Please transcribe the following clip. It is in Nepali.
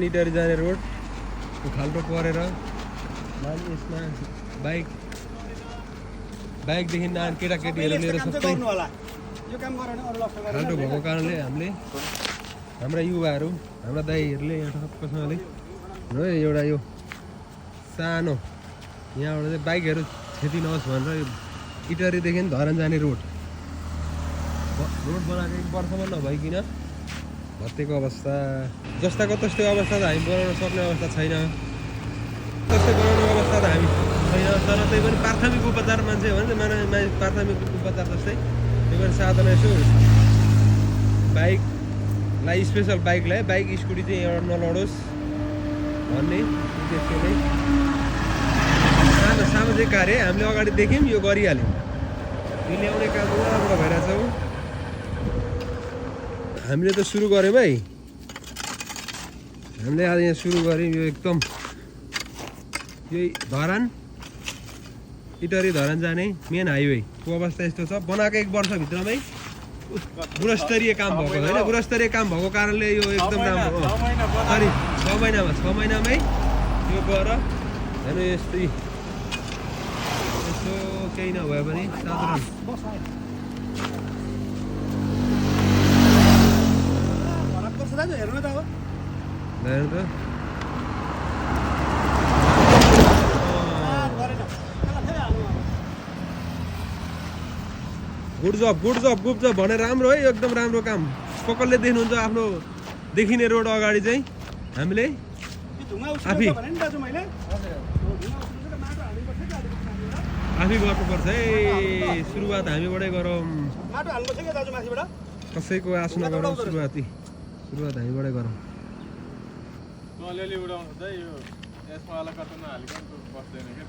इटरी जाने रोड खाल्टो परेर यसमा बाइकदेखि नान केटाकेटीहरू लिएर सबै खाल्टो भएको कारणले हामीले हाम्रा युवाहरू हाम्रा दाइहरूले यहाँ ठक्कसँगले है एउटा यो सानो यहाँबाट चाहिँ बाइकहरू क्षति नहोस् भनेर यो इटरीदेखि धरान जाने रोड बनाएको 1 वर्षमा नभइकन भत्तेको अवस्था जस्ताको त्यस्तै अवस्था त हामी बनाउन सक्ने अवस्था छैन त्यस्तै बनाउने अवस्था त हामी छैन तर त्यही पनि प्राथमिक उपचार मान्छे हो भने प्राथमिक उपचार जस्तै त्यही पनि साधन यसो बाइकलाई स्पेसल बाइकलाई बाइक स्कुटी चाहिँ एउटा नलडोस् भन्ने उद्देश्यले सामाजिक कार्य हामीले अगाडि देख्यौँ यो गरिहाल्यौँ यो ल्याउने काम उहाँबाट भइरहेछ हामीले त सुरु गऱ्यौँ है हामीले आज यहाँ सुरु गऱ्यौँ यो एकदम यही धरान इटरी धरान जाने मेन हाइवे को अवस्था यस्तो छ बनाएको 1 वर्षभित्रमै गुणस्तरीय काम भएको होइन गुणस्तरीय काम भएको कारणले यो एकदम राम्रो हो अनि 6 महिनामै यो गएर हेर्नु यस्तै यसो केही नभए पनि साधारण हेर्नु त गुड जब भनेर राम्रो है एकदम राम्रो काम पकलले देख्नुहुन्छ आफ्नो देखिने रोड अगाडि चाहिँ हामीले आफै गर्नुपर्छ है सुरुवात हामीबाटै गरौँ कसैको आश नगरौँ सुरुवात हामीबाटै गरौँ अलिअलि उडाउनु त यो यसमा वाला कतन हालिकन बस्दैन के